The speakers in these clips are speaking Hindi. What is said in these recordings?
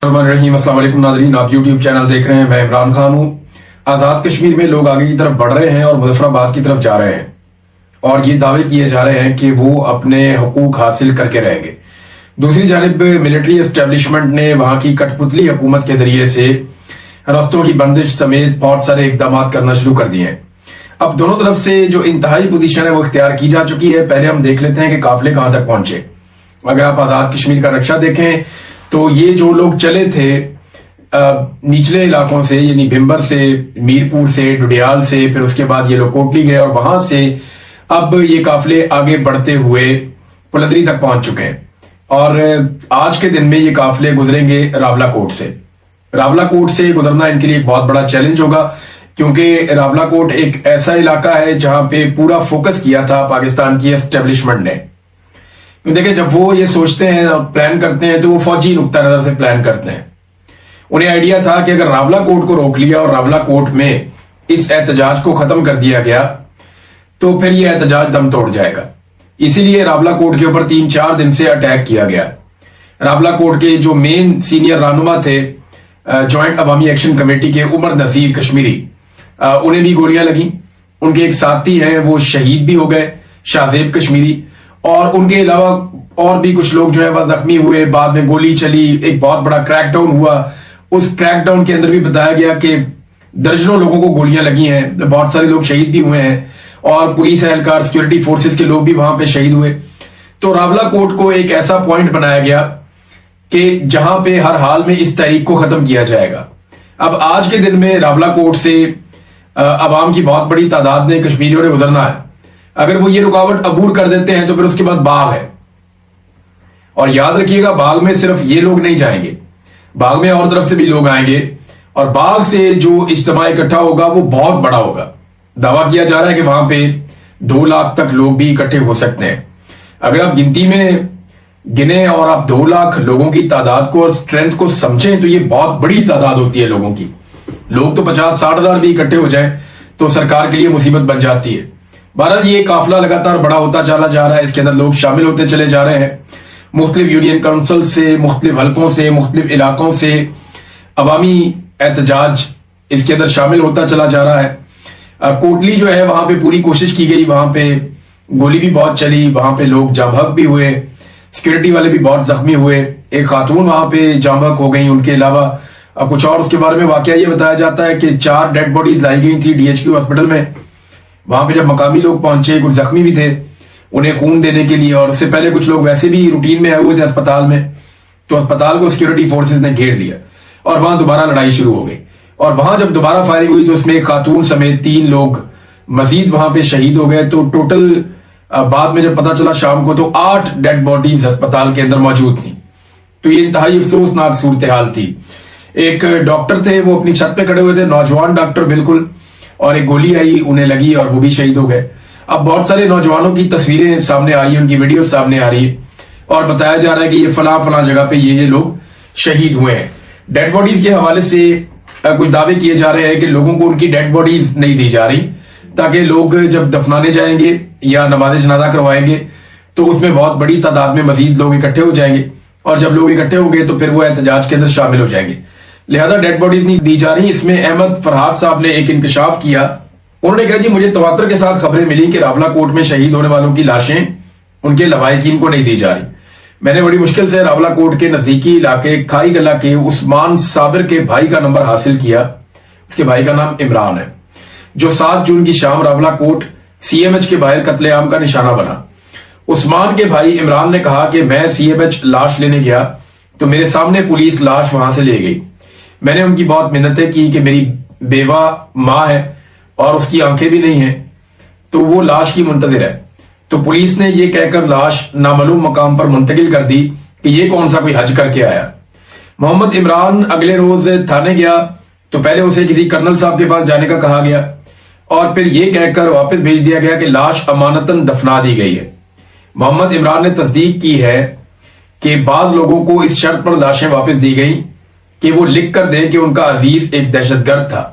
रहीम अस्सलाम वालेकुम नाज़रीन, आप यूट्यूब चैनल देख रहे हैं। मैं इमरान खान हूं। आजाद कश्मीर में लोग आगे की तरफ बढ़ रहे हैं और मुजफ्फराबाद की तरफ जा रहे हैं और ये दावे किए जा रहे हैं कि वो अपने हकूक हासिल करके रहेंगे। दूसरी जानिब मिलिट्री एस्टेब्लिशमेंट ने वहां की कठपुतली हुकूमत के जरिए से रस्तों की बंदिश समेत बहुत सारे इकदाम करना शुरू कर दिए हैं। अब दोनों तरफ से जो इंतहाई पोजीशन है वो इख्तियार की जा चुकी है। पहले हम देख लेते हैं कि काफिले कहां तक पहुंचे। अगर आप आजाद कश्मीर का नक्शा देखें तो ये जो लोग चले थे निचले इलाकों से, यानी भिम्बर से, मीरपुर से, डुडियाल से, फिर उसके बाद ये लोग कोटली गए और वहां से अब ये काफिले आगे बढ़ते हुए पुलंदरी तक पहुंच चुके हैं। और आज के दिन में ये काफिले गुजरेंगे रावलाकोट से। रावलाकोट से गुजरना इनके लिए एक बहुत बड़ा चैलेंज होगा, क्योंकि रावलाकोट एक ऐसा इलाका है जहां पे पूरा फोकस किया था पाकिस्तान की एस्टेब्लिशमेंट ने। देखिए, जब वो ये सोचते हैं और प्लान करते हैं तो वो फौजी नुक्ता नजर से प्लान करते हैं। उन्हें आइडिया था कि अगर रावलाकोट को रोक लिया और रावलाकोट में इस एहतजाज को खत्म कर दिया गया तो फिर ये एहतजाज दम तोड़ जाएगा। इसीलिए रावलाकोट के ऊपर 3-4 दिन से अटैक किया गया। रावलाकोट के जो मेन सीनियर रहनुमा थे ज्वाइंट अवामी एक्शन कमेटी के, उमर नजीर कश्मीरी, उन्हें भी गोलियां लगी। उनके एक साथी हैं वो शहीद भी हो गए, शाहजेब कश्मीरी, और उनके अलावा और भी कुछ लोग जो है वह जख्मी हुए। बाद में गोली चली, एक बहुत बड़ा क्रैकडाउन हुआ। उस क्रैकडाउन के अंदर भी बताया गया कि दर्जनों लोगों को गोलियां लगी हैं, बहुत सारे लोग शहीद भी हुए हैं और पुलिस एहलकार, सिक्योरिटी फोर्सेस के लोग भी वहां पे शहीद हुए। तो रावलाकोट को एक ऐसा पॉइंट बनाया गया कि जहां पे हर हाल में इस तहरीक को खत्म किया जाएगा। अब आज के दिन में रावलाकोट से अवाम की बहुत बड़ी तादाद ने, कश्मीरियों ने गुजरना है। अगर वो ये रुकावट अबूर कर देते हैं तो फिर उसके बाद बाग है। और याद रखिएगा, बाग में सिर्फ ये लोग नहीं जाएंगे, बाग में और तरफ से भी लोग आएंगे और बाग से जो इज्तिमा इकट्ठा होगा वो बहुत बड़ा होगा। दावा किया जा रहा है कि वहां पे 2 लाख तक लोग भी इकट्ठे हो सकते हैं। अगर आप गिनती में गिने और आप 2 लाख लोगों की तादाद को और स्ट्रेंथ को समझें तो ये बहुत बड़ी तादाद होती है लोगों की। लोग तो 50-60 हजार भी इकट्ठे हो जाए तो सरकार के लिए मुसीबत बन जाती है। बहरहाल ये काफिला लगातार बड़ा होता चला जा रहा है, इसके अंदर लोग शामिल होते चले जा रहे हैं। मुख्तलिफ यूनियन काउंसिल से, मुख्तलिफ हलकों से, मुख्तलिफ इलाकों से अवामी एहतजाज इसके अंदर शामिल होता चला जा रहा है। कोटली जो है वहां पे पूरी कोशिश की गई, वहां पे गोली भी बहुत चली, वहां पे लोग जांबहक भी हुए, सिक्योरिटी वाले भी बहुत जख्मी हुए। एक खातून वहां पे जांबहक हो गई। उनके अलावा कुछ और उसके बारे में वाकया ये बताया जाता है कि 4 डेड बॉडीज लाई गई थी DHQ हॉस्पिटल में। वहां पे जब मकामी लोग पहुंचे, कुछ जख्मी भी थे, उन्हें खून देने के लिए, और उससे पहले कुछ लोग वैसे भी रूटीन में आए हुए थे अस्पताल में, तो अस्पताल को सिक्योरिटी फोर्सेस ने घेर लिया और वहां दोबारा लड़ाई शुरू हो गई। और वहां जब दोबारा फायरिंग हुई तो उसमें एक खातून समेत 3 लोग मजीद वहां पे शहीद हो गए। तो टोटल बाद में जब पता चला शाम को तो 8 डेड बॉडीज अस्पताल के अंदर मौजूद थी। तो ये इंतहाई अफसोसनाक सूरत हाल थी। एक डॉक्टर थे, वो अपनी छत पे खड़े हुए थे, नौजवान डॉक्टर बिल्कुल, और एक गोली आई, उन्हें लगी और वो भी शहीद हो गए। अब बहुत सारे नौजवानों की तस्वीरें सामने आ रही है, उनकी वीडियो सामने आ रही है और बताया जा रहा है कि ये फला जगह पे ये लोग शहीद हुए हैं। डेड बॉडीज के हवाले से कुछ दावे किए जा रहे हैं कि लोगों को उनकी डेड बॉडीज नहीं दी जा रही, ताकि लोग जब दफनाने जाएंगे या नमाज जनाजा करवाएंगे तो उसमें बहुत बड़ी तादाद में मजीद लोग इकट्ठे हो जाएंगे और जब लोग इकट्ठे होंगे तो फिर वो एहतजाज के अंदर शामिल हो जाएंगे। लिहाजा डेड बॉडीज नहीं दी जा रही। इसमें अहमद फरहाद साहब ने एक इंकशाफ किया। उन्होंने कहा कि मुझे तवातर के साथ खबरें मिली कि रावलाकोट में शहीद होने वालों की लाशें उनके लवाहिकीन को नहीं दी जा रही। मैंने बड़ी मुश्किल से रावलाकोट के नजदीकी इलाके खाई गला के उस्मान साबिर के भाई का नंबर हासिल किया। उसके भाई का नाम इमरान है, जो 7 जून की शाम रावलाकोट CMH के बाहर कत्लेआम का निशाना बना। उस्मान के भाई इमरान ने कहा कि मैं CMH लाश लेने गया तो मेरे सामने पुलिस लाश वहां से ले गई। मैंने उनकी बहुत मिन्नतें की कि मेरी बेवा मां है और उसकी आंखें भी नहीं है, तो वो लाश की मुंतजिर है। तो पुलिस ने ये कहकर लाश नामालूम मकाम पर मुंतकिल कर दी कि ये कौन सा कोई हज करके आया। मोहम्मद इमरान अगले रोज थाने गया तो पहले उसे किसी कर्नल साहब के पास जाने का कहा गया और फिर ये कहकर वापस भेज दिया गया कि लाश अमानतन दफना दी गई है। मोहम्मद इमरान ने तस्दीक की है कि बाज लोगों को इस शर्त पर लाशें वापस दी गई कि वो लिख कर दें कि उनका अजीज एक दहशतगर्द था।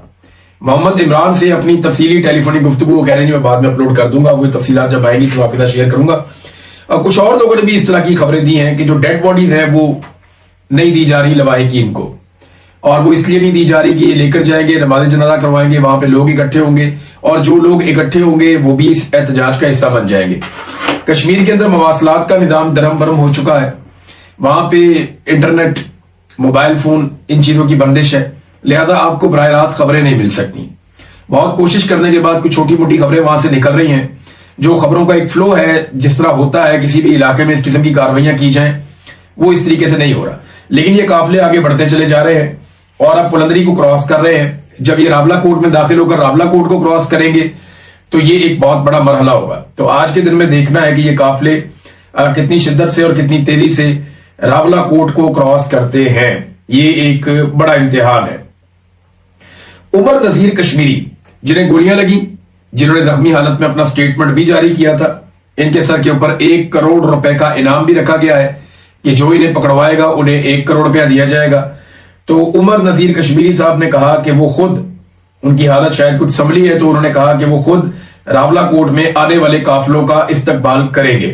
मोहम्मद इमरान से अपनी तफसीली टेलीफोनिक गुफ्तगू वो कह रहे हैं, मैं बाद में अपलोड कर दूंगा, वो तफसीलात जब आएंगी तो आपके साथ शेयर करूंगा। और कुछ और लोगों ने भी इस तरह की खबरें दी हैं कि जो डेड बॉडीज हैं वो नहीं दी जा रही लवाहिकीन को, और वो इसलिए नहीं दी जा रही कि ये लेकर जाएंगे, नमाज जनाजा करवाएंगे, वहां पे लोग इकट्ठे होंगे और जो लोग इकट्ठे होंगे वो भी इस एहतजाज का हिस्सा बन जाएंगे। कश्मीर के अंदर मवासलात का निजाम दरम बरम हो चुका है, वहां पे इंटरनेट, मोबाइल फोन, इन चीजों की बंदिश है, लिहाजा आपको बराह रास्त खबरें नहीं मिल सकती। बहुत कोशिश करने के बाद कुछ छोटी मोटी खबरें वहां से निकल रही हैं, जो खबरों का एक फ्लो है, जिस तरह होता है किसी भी इलाके में इस किस्म की कार्रवाइयां की जाएं, वो इस तरीके से नहीं हो रहा। लेकिन ये काफिले आगे बढ़ते चले जा रहे हैं और अब पुलंदरी को क्रॉस कर रहे हैं। जब ये रावला कोट में दाखिल होकर रावला कोट को क्रॉस करेंगे तो ये एक बहुत बड़ा मरहला होगा। तो आज के दिन में देखना है कि ये काफिले कितनी शिद्दत से और कितनी तेजी से रावला कोट को क्रॉस करते हैं। ये एक बड़ा इम्तिहान है। उमर नजीर कश्मीरी, जिन्हें गोलियां लगी, जिन्होंने जख्मी हालत में अपना स्टेटमेंट भी जारी किया था, इनके सर के ऊपर 1 करोड़ रुपए का इनाम भी रखा गया है कि जो इन्हें पकड़वाएगा उन्हें 1 करोड़ रुपया दिया जाएगा। तो उमर नजीर कश्मीरी साहब ने कहा कि वो खुद, उनकी हालत शायद कुछ संभली है, तो उन्होंने कहा कि वो खुद रावला कोट में आने वाले काफिलों का इस्तकबाल करेंगे।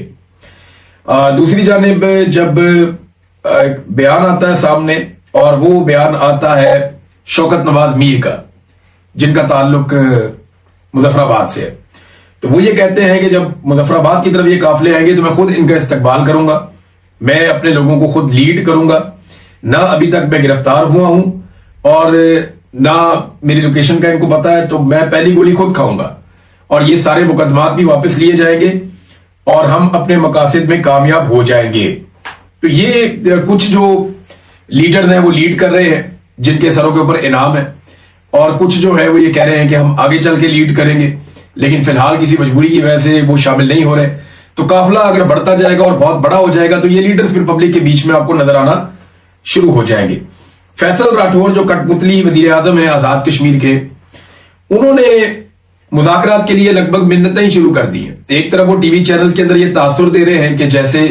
दूसरी जानिब जब बयान आता है सामने, और वो बयान आता है शौकत नवाज मीर का, जिनका ताल्लुक मुजफ्फराबाद से है, तो वो ये कहते हैं कि जब मुजफ्फराबाद की तरफ ये काफिले आएंगे तो मैं खुद इनका इस्तकबाल करूंगा, मैं अपने लोगों को खुद लीड करूंगा। ना अभी तक मैं गिरफ्तार हुआ हूं और ना मेरी लोकेशन का इनको पता है, तो मैं पहली गोली खुद खाऊंगा और ये सारे मुकदमात भी वापस लिए जाएंगे और हम अपने मकासद में कामयाब हो जाएंगे। तो ये कुछ जो लीडर हैं वो लीड कर रहे हैं, जिनके सरों के ऊपर इनाम है, और कुछ जो है वो ये कह रहे हैं कि हम आगे चल के लीड करेंगे, लेकिन फिलहाल किसी मजबूरी की वजह से वो शामिल नहीं हो रहे। तो काफिला अगर बढ़ता जाएगा और बहुत बड़ा हो जाएगा तो ये लीडर्स फिर पब्लिक के बीच में आपको नजर आना शुरू हो जाएंगे। फैसल राठौर जो कठपुतली वजीर आजम है आजाद कश्मीर के, उन्होंने मुज़ाकरात के लिए लगभग मिन्नतें ही शुरू कर दी हैं। एक तरफ वो टीवी चैनल के अंदर ये तासुर दे रहे हैं कि जैसे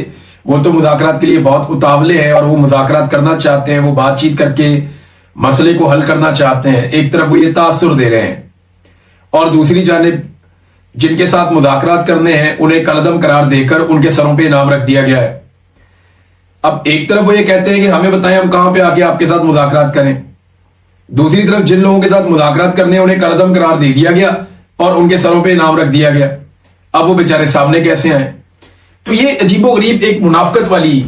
वो तो मुज़ाकरात के लिए बहुत उतावले हैं और वो मुज़ाकरात करना चाहते हैं, वो बातचीत करके मसले को हल करना चाहते हैं। एक तरफ वो ये तासुर दे रहे हैं और दूसरी जानिब जिनके साथ मुज़ाकरात करने हैं उन्हें कलदम करार देकर उनके सरों पे इनाम रख दिया गया है। अब एक तरफ वो ये कहते हैं कि हमें बताएं हम कहां पे आके आपके साथ मुज़ाकरात करें, दूसरी तरफ जिन लोगों के साथ मुज़ाकरात करने हैं उन्हें कलदम करार दे दिया गया और उनके सरों पे इनाम रख दिया गया। अब वो बेचारे सामने कैसे आए? तो ये अजीबोगरीब एक मुनाफकत वाली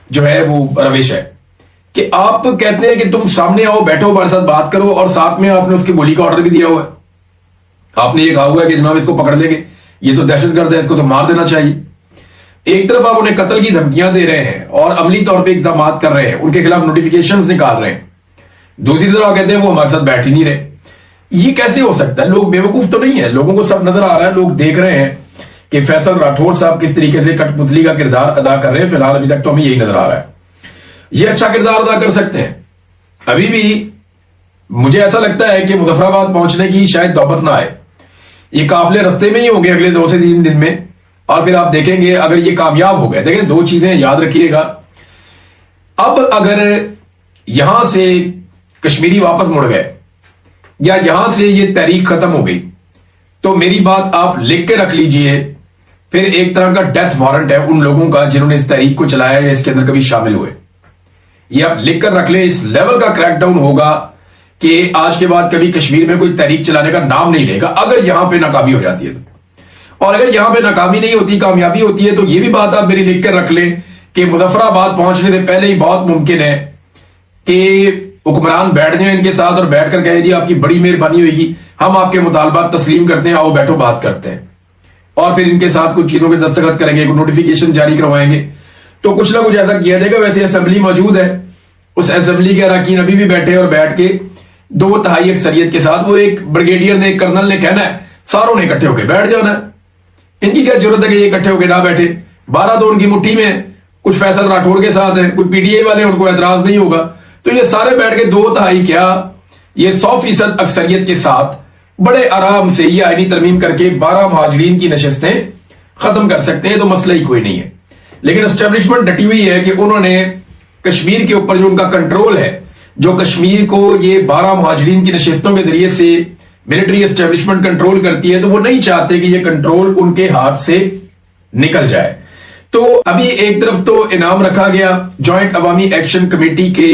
जो है वो रविश है कि आप कहते हैं कि तुम सामने आओ, बैठो, हमारे साथ बात करो, और साथ में आपने उसकी गोली का ऑर्डर भी दिया हुआ है। आपने ये कहा हुआ है कि जनाब इसको पकड़ लेंगे, ये तो दहशतगर्द है, इसको तो मार देना चाहिए। एक तरफ आप उन्हें कत्ल की धमकियां दे रहे हैं और अमली तौर पे इकदाम कर रहे हैं, उनके खिलाफ नोटिफिकेशंस निकाल रहे हैं, दूसरी तरफ आप कहते हैं वो हमारे साथ बैठ ही नहीं रहे। ये कैसे हो सकता है? लोग बेवकूफ तो नहीं है, लोगों को सब नजर आ रहा है, लोग देख रहे हैं कि फैसल राठौर साहब किस तरीके से कठपुतली का किरदार अदा कर रहे हैं। फिलहाल अभी तक तो हमें यही नजर आ रहा है। ये अच्छा किरदार अदा कर सकते हैं। अभी भी मुझे ऐसा लगता है कि मुजफ्फराबाद पहुंचने की शायद नौबत ना आए, ये काफिले रस्ते में ही होंगे अगले 2 से 3 दिन में, और फिर आप देखेंगे अगर ये कामयाब हो गए। देखें, 2 चीजें याद रखिएगा। अब अगर यहां से कश्मीरी वापस मुड़ गए या यहां से ये तहरीक खत्म हो गई, तो मेरी बात आप लिख के रख लीजिए, फिर एक तरह का डेथ वारंट है उन लोगों का जिन्होंने इस तहरीक को चलाया या इसके अंदर कभी शामिल हुए। ये आप लिख कर रख ले, इस लेवल का क्रैकडाउन होगा कि आज के बाद कभी कश्मीर में कोई तहरीक चलाने का नाम नहीं लेगा, अगर यहां पे नाकामी हो जाती है तो। और अगर यहां पे नाकामी नहीं होती, कामयाबी होती है, तो ये भी बात आप मेरी लिख कर रख ले कि मुजफ्फराबाद पहुंचने से पहले ही बहुत मुमकिन है कि हुक्मरान बैठ जाए इनके साथ और बैठकर कहे जी आपकी बड़ी मेहरबानी होगी, हम आपके मुतालबात तस्लीम करते हैं, आओ बैठो बात करते हैं, और फिर इनके साथ कुछ चीजों के दस्तखत करेंगे, कुछ नोटिफिकेशन जारी करवाएंगे, तो कुछ ना कुछ ऐसा किया जाएगा। वैसे असेंबली मौजूद है, उस असेंबली के अरकान अभी भी बैठे और बैठ के 2/3 अक्सरियत के साथ, वो एक ब्रिगेडियर ने, एक कर्नल ने कहना है सारों ने इकट्ठे होकर बैठ जाना है। इनकी क्या जरूरत है कि ये इकट्ठे होकर ना बैठे? 12 तो उनकी मुट्ठी में, कुछ फैसल राठौर के साथ है, कुछ पीटीआई वाले, उनको एतराज नहीं होगा, तो ये सारे बैठ के 2/3 क्या, ये 100% अक्सरियत के साथ बड़े आराम से ये आईनी तरमीम करके 12 महाजरीन की नशिस्तें खत्म कर सकते हैं, तो मसला ही कोई नहीं है। लेकिन एस्टेब्लिशमेंट डटी हुई है कि उन्होंने कश्मीर के ऊपर जो उनका कंट्रोल है, जो कश्मीर को ये 12 महाजरीन की नशिस्तों के जरिए से मिलिट्री एस्टेब्लिशमेंट कंट्रोल करती है, तो वो नहीं चाहते कि ये कंट्रोल उनके हाथ से निकल जाए। तो अभी एक तरफ तो इनाम रखा गया जॉइंट अवामी एक्शन कमेटी के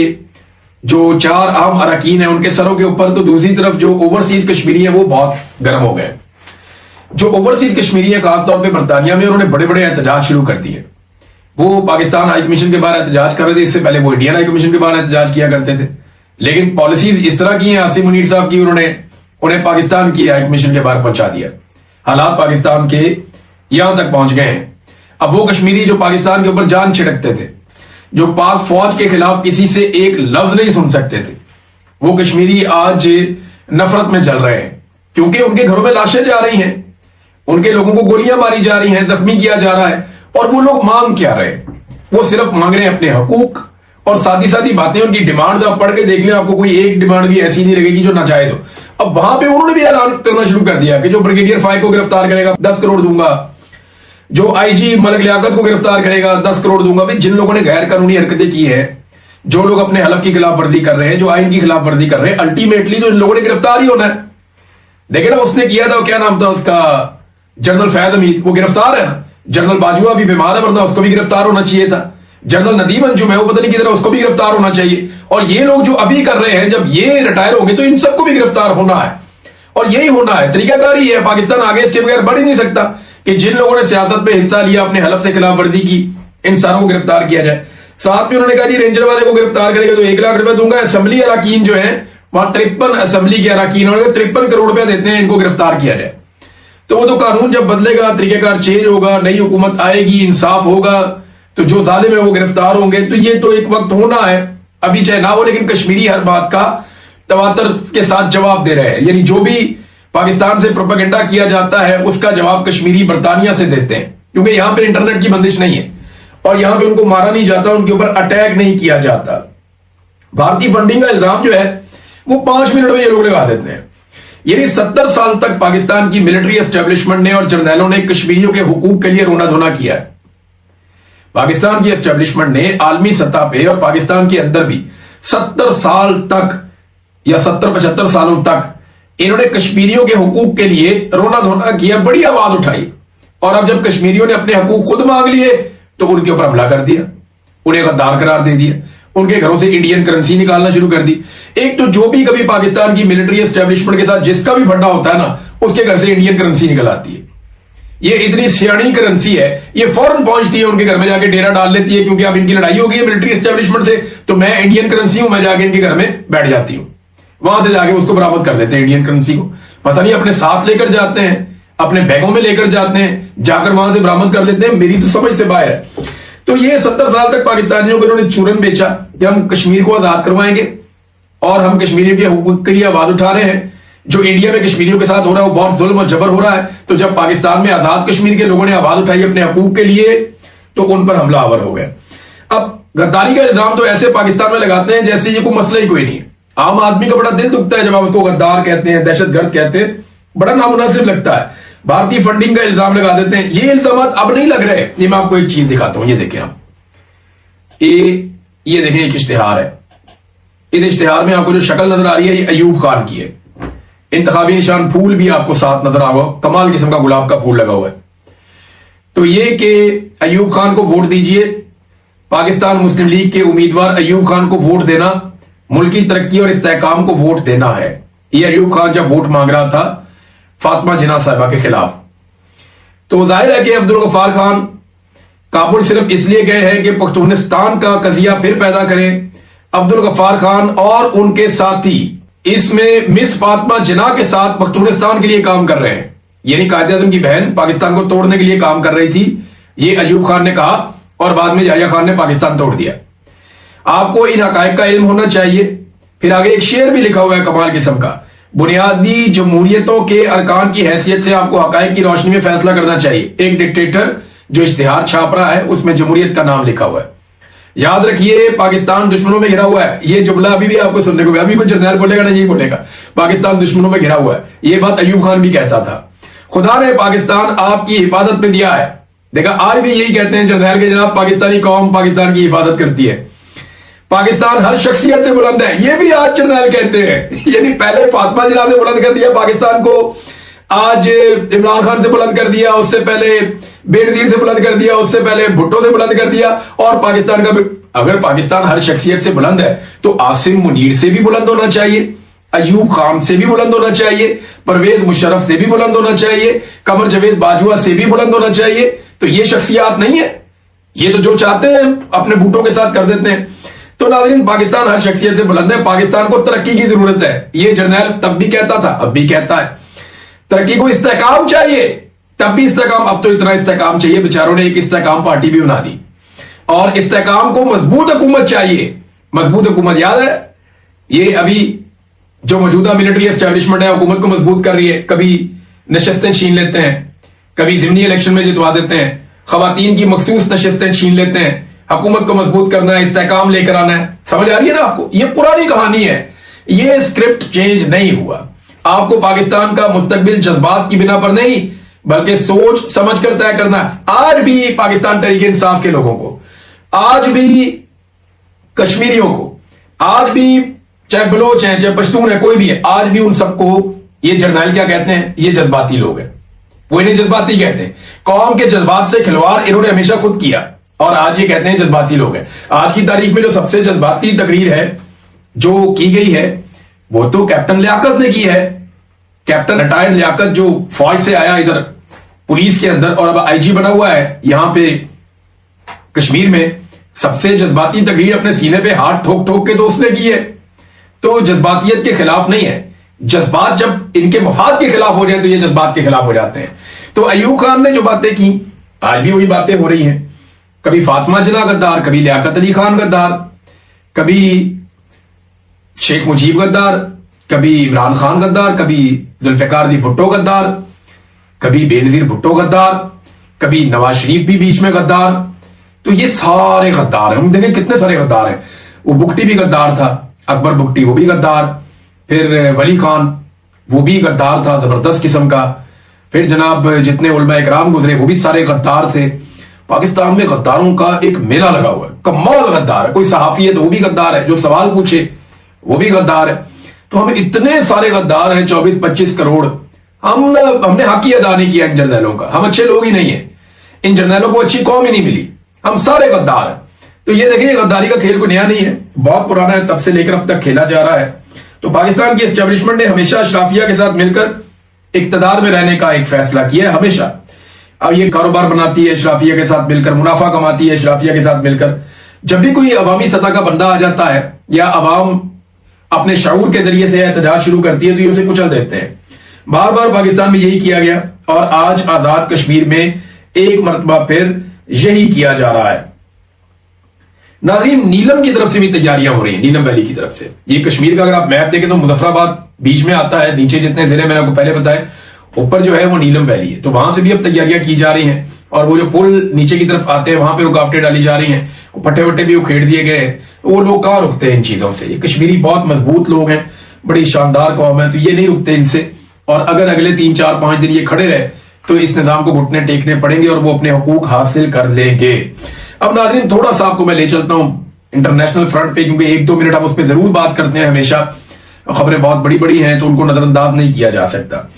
जो 4 आम अरकान है उनके सरों के ऊपर, तो दूसरी तरफ जो ओवरसीज कश्मीरी है वो बहुत गर्म हो गए। जो ओवरसीज कश्मीरी है खासतौर पर बरतानिया में, उन्होंने बड़े बड़े एहतजाज शुरू कर दिए। वो पाकिस्तान हाई कमीशन के बाहर एहतजाज कर रहे थे, इससे पहले वो इंडियन हाई कमीशन के बाहर एहतजाज किया करते थे, लेकिन पॉलिसीज इस तरह की हैं आसिम मुनीर साहब की, उन्हें पाकिस्तान की हाई कमीशन के बाहर पहुंचा दिया। हालात पाकिस्तान के यहां तक पहुंच गए हैं। अब वो कश्मीरी जो पाकिस्तान के ऊपर जान छिड़कते थे, जो पाक फौज के खिलाफ किसी से एक लफ्ज नहीं सुन सकते थे, वो कश्मीरी आज नफरत में चल रहे हैं, क्योंकि उनके घरों में लाशें जा रही हैं, उनके लोगों को गोलियां मारी जा रही हैं, जख्मी किया जा रहा है। और वो लोग मांग क्या रहे हैं? वो सिर्फ मांग रहे हैं अपने हकूक, और सादी सादी बातें उनकी डिमांड आप पढ़ के देख लें, आपको कोई एक डिमांड भी ऐसी नहीं लगेगी जो नाजायज हो। अब वहां पे उन्होंने भी ऐलान करना शुरू कर दिया कि जो ब्रिगेडियर फाइक को गिरफ्तार करेगा 10 करोड़ दूंगा, जो आईजी मलिक लियाकत को गिरफ्तार करेगा 10 करोड़ दूंगा। भाई जिन लोगों ने गैर कानूनी हरकतें की है, जो लोग अपने हलफ की खिलाफ वर्जी कर रहे हैं, जो आइन की खिलाफ वर्जी कर रहे हैं, अल्टीमेटली तो इन लोगों ने गिरफ्तार ही होना है। लेकिन उसने किया था, क्या नाम था उसका, जनरल फैद हमीद, वो गिरफ्तार है ना। जनरल बाजुआ भी बीमार है, वरना उसको भी गिरफ्तार होना चाहिए था। जनरल नदीम अंजुम है, वो पता नहीं किधर, उसको भी गिरफ्तार होना चाहिए। और ये लोग जो अभी कर रहे हैं, जब ये रिटायर होंगे तो इन सबको भी गिरफ्तार होना है, और यही होना है। तरीकाकार ही है, पाकिस्तान आगे इसके बगैर बढ़ ही नहीं सकता कि जिन लोगों ने सियासत में हिस्सा लिया, अपने हलफ से खिलाफ वर्जी की, इन सारों को गिरफ्तार किया जाए। साथ में उन्होंने कहा जी रेंजर वाले को गिरफ्तार करेगा तो 1 लाख रुपए दूंगा। असेंबली अरकान जो है वहां 53 असेंबली के अरकान, उन्होंने 53 करोड़ रुपया देते हैं, इनको गिरफ्तार किया जाए। तो वो तो कानून जब बदलेगा, तरीकेकार चेंज होगा, नई हुकूमत आएगी, इंसाफ होगा, तो जो जालिम है वो गिरफ्तार होंगे। तो ये तो एक वक्त होना है, अभी चाहे ना हो, लेकिन कश्मीरी हर बात का तवातर के साथ जवाब दे रहे हैं। यानी जो भी पाकिस्तान से प्रोपेगेंडा किया जाता है उसका जवाब कश्मीरी बरतानिया से देते हैं, क्योंकि यहां पे इंटरनेट की बंदिश नहीं है और यहां पे उनको मारा नहीं जाता, उनके ऊपर अटैक नहीं किया जाता। भारतीय फंडिंग का इल्जाम जो है वो 5 मिनट में ये लोग लगा देते हैं। यानी 70 साल तक पाकिस्तान की मिलिट्री एस्टेब्लिशमेंट ने और जर्नैलों ने कश्मीरियों के हुकूक के लिए रोना धोना किया है। पाकिस्तान की एस्टेब्लिशमेंट ने आलमी सतह पे और पाकिस्तान के अंदर भी 70 साल तक या 70-75 सालों तक इन्होंने कश्मीरियों के हुकूक के लिए रोना धोना किया, बड़ी आवाज उठाई। और अब जब कश्मीरियों ने अपने हकूक खुद मांग लिए तो उनके ऊपर हमला कर दिया, उन्हें गद्दार करार दे दिया, उनके घरों से इंडियन करेंसी निकालना शुरू कर दी। एक तो जो भी कभी पाकिस्तान की मिलिट्री एस्टेब्लिशमेंट के साथ जिसका भी फड्डा होता है ना, उसके घर से इंडियन करेंसी निकल आती है। ये इतनी सियाणी करेंसी है, ये फौरन पहुंचती है उनके घर में, जाके डेरा डाल लेती है, क्योंकि अब इनकी लड़ाई हो गई है मिलिट्री एस्टेब्लिशमेंट से, तो मैं इंडियन करेंसी हूं, मैं जाके इनके घर में बैठ जाती हूं। वहां से जाके उसको बरामद कर लेते हैं इंडियन करेंसी को, पता नहीं अपने साथ लेकर जाते हैं, अपने बैगों में लेकर जाते हैं, जाकर वहां से बरामद कर लेते हैं। मेरी तो समझ से बाहर है। तो ये 70 साल तक पाकिस्तानियों को इन्होंने चूरन बेचा कि हम कश्मीर को आजाद करवाएंगे और हम कश्मीरियों के हुकूक के लिए आवाज उठा रहे हैं। जो इंडिया में कश्मीरियों के साथ हो रहा है वो बहुत जुल्म और जबर हो रहा है। तो जब पाकिस्तान में आजाद कश्मीर के लोगों ने आवाज उठाई अपने हकूक के लिए, तो उन पर हमलावर हो गए। अब गद्दारी का इल्जाम तो ऐसे पाकिस्तान में लगाते हैं जैसे ये कोई मसला ही कोई नहीं है। आम आदमी का बड़ा दिल दुखता है जब आप उसको गद्दार कहते हैं, दहशतगर्द कहते हैं, बड़ा नामुनासिब लगता है। भारतीय फंडिंग का इल्जाम लगा देते हैं। ये इल्जाम अब नहीं लग रहे। ये मैं आपको एक चीज दिखाता हूं, ये देखें आप, ये देखें एक इश्तिहार है। इस इश्तिहार में आपको जो शक्ल नजर आ रही है ये अयूब खान की है। इंतखाबी निशान फूल भी आपको साथ नजर आ रहा, कमाल किस्म का गुलाब का फूल लगा हुआ है। तो ये कि अयूब खान को वोट दीजिए, पाकिस्तान मुस्लिम लीग के उम्मीदवार अयूब खान को वोट देना मुल्की तरक्की और इस्तेहकाम को वोट देना है। ये अयूब खान जब वोट मांग रहा था फातिमा जिन्ना साहिबा के खिलाफ, तो जाहिर है कि अब्दुल गफ्फार खान काबुल सिर्फ इसलिए गए हैं कि पख्तूनिस्तान का कजिया फिर पैदा करें। अब्दुल गफ्फार खान और उनके साथी इसमें मिस फातिमा जिन्ना के साथ पख्तूनिस्तान के लिए काम कर रहे हैं। यानी कायद-ए-आज़म की बहन पाकिस्तान को तोड़ने के लिए काम कर रही थी, ये अयूब खान ने कहा, और बाद में याह्या खान ने पाकिस्तान तोड़ दिया। आपको इन हकायक का इल्म होना चाहिए। फिर आगे एक शेर भी लिखा हुआ है कमाल किस्म का, बुनियादी जमहूरियतों के अरकान की हैसियत से आपको हकायक की रोशनी में फैसला करना चाहिए। एक डिक्टेटर जो इश्तिहार छाप रहा है उसमें जमहूरियत का नाम लिखा हुआ है। याद रखिए पाकिस्तान दुश्मनों में घिरा हुआ है। ये जुमला अभी भी आपको सुनने को, अभी कोई जर्नैल बोलेगा ना, यही बोलेगा, पाकिस्तान दुश्मनों में घिरा हुआ है। ये बात अयूब खान भी कहता था। खुदा ने पाकिस्तान आपकी हिफाजत में दिया है। देखा, आज भी यही कहते हैं जर्नैल के, जनाब पाकिस्तानी कौम पाकिस्तान की हिफाजत करती है, पाकिस्तान हर शख्सियत से बुलंद है। ये भी आज जर्नैल कहते हैं। यानी पहले फातिमा जिन्ना से बुलंद कर दिया पाकिस्तान को, आज इमरान खान से बुलंद कर दिया, उससे पहले बेनजीर से बुलंद कर दिया, उससे पहले भुट्टो से बुलंद कर दिया, और पाकिस्तान का अगर पाकिस्तान हर शख्सियत से बुलंद है तो आसिम मुनीर से भी बुलंद होना चाहिए, अयूब खान से भी बुलंद होना चाहिए, परवेज मुशर्रफ से भी बुलंद होना चाहिए, कमर जावेद बाजवा से भी बुलंद होना चाहिए। तो ये शख्सियात नहीं है, ये तो जो चाहते हैं अपने भुट्टो के साथ कर देते हैं। तो नाज़रीन, पाकिस्तान हर शख्सियत से बुलंद है, पाकिस्तान को तरक्की की जरूरत है। ये जर्नैल तब भी कहता था, अब भी कहता है, तरक्की को इस्तेहकाम चाहिए, तब भी इस्तेहकाम, अब तो इतना इस्तेहकाम चाहिए, बेचारों ने एक इस्तेहकाम पार्टी भी बना दी। और इस्तेहकाम को मजबूत हुकूमत चाहिए, मजबूत हुकूमत। याद है ये अभी जो मौजूदा मिलिट्री एस्टैब्लिशमेंट है हुकूमत को मजबूत कर रही है, कभी नशस्तें छीन लेते हैं, कभी जिमनी इलेक्शन में जितवा देते हैं, खवातीन की मखसूस नशस्तें छीन लेते हैं। हुकूमत को मजबूत करना है, इस्तेहकाम लेकर आना है। समझ आ रही है ना आपको? ये पुरानी कहानी है, ये स्क्रिप्ट चेंज नहीं हुआ। आपको पाकिस्तान का मुस्तकबिल जज्बात की बिना पर नहीं बल्कि सोच समझ कर तय करना है। आज भी पाकिस्तान तहरीक इंसाफ के लोगों को, आज भी कश्मीरियों को, आज भी चाहे बलोच हैं चाहे पश्तून है, कोई भी है, आज भी उन सबको ये जर्नैल क्या कहते हैं? ये जज्बाती लोग हैं। वो इन्हें जज्बाती कहते हैं। कौम के जज्बात से खिलवाड़ इन्होंने हमेशा खुद किया और आज ये कहते हैं जज्बाती लोग हैं। आज की तारीख में जो सबसे जज्बाती तकरीर है जो की गई है वो तो कैप्टन लियाकत ने की है। कैप्टन रिटायर्ड लियाकत जो फौज से आया इधर पुलिस के अंदर और अब आईजी बना हुआ है यहां पे कश्मीर में, सबसे जज्बाती तकरीर अपने सीने पे हाथ ठोक ठोक के तो उसने की है। तो जज्बातियत के खिलाफ नहीं है, जज्बात जब इनके मफाद के खिलाफ हो जाए तो ये जज्बात के खिलाफ हो जाते हैं। तो अयूब खान ने जो बातें की आज भी वही बातें हो रही हैं। कभी फातिमा जिन्ना गद्दार, कभी लियाकत अली खान गद्दार, कभी शेख मुजीब गद्दार, कभी इमरान खान गद्दार, कभी जुल्फिकार अली भुट्टो गद्दार, कभी बेनजीर भुट्टो गद्दार, कभी नवाज शरीफ भी बीच में गद्दार। तो ये सारे गद्दार हैं। हम देखें कितने सारे गद्दार हैं। वो बुगटी भी गद्दार था, अकबर बुगटी वो भी गद्दार, फिर वली खान वो भी गद्दार था जबरदस्त किस्म का, फिर जनाब जितने उलमा इकराम गुजरे वो भी सारे गद्दार थे। पाकिस्तान में गद्दारों का एक मेला लगा हुआ है, कमाल गद्दार है। कोई सहाफी है तो वो भी गद्दार है, जो सवाल पूछे वो भी गद्दार है। तो हमें इतने सारे गद्दार हैं, 24-25 करोड़। हमने हक ही अदा नहीं किया इन जर्नैलों का। हम अच्छे लोग ही नहीं है, इन जर्नैलों को अच्छी कौम ही नहीं मिली, हम सारे गद्दार हैं। तो ये देखिए गद्दारी का खेल को नया नहीं है, बहुत पुराना है, तब से लेकर अब तक खेला जा रहा है। तो पाकिस्तान की एस्टेब्लिशमेंट ने हमेशा अशराफिया के साथ मिलकर इक्तदार में रहने का एक फैसला किया है, हमेशा। अब ये कारोबार बनाती है अशराफिया के साथ मिलकर, मुनाफा कमाती है अशराफिया के साथ मिलकर। जब भी कोई अवामी सतह का बंदा आ जाता है या अवाम अपने शऊर के जरिए से एहतजाज शुरू करती है तो ये उसे कुचल देते हैं। बार बार पाकिस्तान में यही किया गया और आज आजाद कश्मीर में एक मरतबा फिर यही किया जा रहा है। नाज़रीन, नीलम की तरफ से भी तैयारियां हो रही हैं, नीलम वैली की तरफ से। ये कश्मीर का अगर आप मैप देखें तो मुजफ्फराबाद बीच में आता है, नीचे जितने जिले मैंने आपको पहले बताए, ऊपर जो है वो नीलम वैली है। तो वहां से भी अब तैयारियां की जा रही हैं और वो जो पुल नीचे की तरफ आते हैं वहां पे रुकावटें डाली जा रही हैं, पट्टे वट्टे भी उखेड़ दिए गए हैं। वो लोग कहां रुकते हैं इन चीजों से? ये कश्मीरी बहुत मजबूत लोग हैं, बड़ी शानदार कौम है, तो ये नहीं रुकते इनसे। और अगर अगले 3-4-5 दिन ये खड़े रहे तो इस निजाम को घुटने टेकने पड़ेंगे और वो अपने हुकूक हासिल कर लेंगे। अब नाज़रीन, थोड़ा सा आपको मैं ले चलता हूं इंटरनेशनल फ्रंट पे, क्योंकि 1-2 मिनट आप उस पर जरूर बात करते हैं हमेशा। खबरें बहुत बड़ी बड़ी हैं तो उनको नजरअंदाज नहीं किया जा सकता।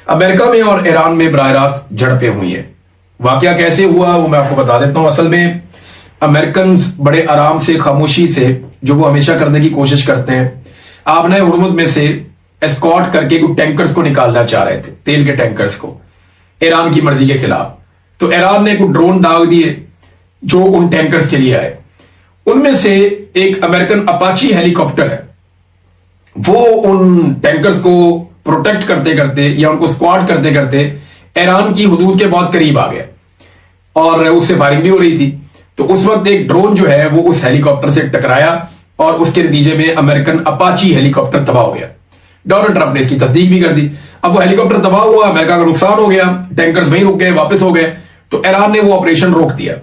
अमेरिका में और ईरान में बराह रास्त झड़पें हुई हैं। वाकया कैसे हुआ वो मैं आपको बता देता हूं। असल में अमेरिकन बड़े आराम से, खामोशी से, जो वो हमेशा करने की कोशिश करते हैं, आपने हुर्मुज में से एस्कॉर्ट करके कुछ टैंकर्स को निकालना चाह रहे थे, तेल के टैंकर्स को, ईरान की मर्जी के खिलाफ। तो ईरान ने कुछ ड्रोन दाग दिए जो उन टैंकर्स के लिए आए। उनमें से एक अमेरिकन अपाची हेलीकॉप्टर है, वो उन टैंकर्स को प्रोटेक्ट करते करते या उनको स्क्वाड करते करते ईरान की हुदूद के बहुत करीब आ गया और उससे फायरिंग भी हो रही थी। तो उस वक्त एक ड्रोन जो है वो उस हेलीकॉप्टर से टकराया और उसके नतीजे में अमेरिकन अपाची हेलीकॉप्टर तबाह हो गया। डोनाल्ड ट्रंप ने इसकी तस्दीक भी कर दी। अब वो हेलीकॉप्टर तबाह हुआ, अमेरिका का नुकसान हो गया, टैंकर्स वहीं रुक गए, वापस हो गए। तो ईरान ने वो ऑपरेशन रोक दिया।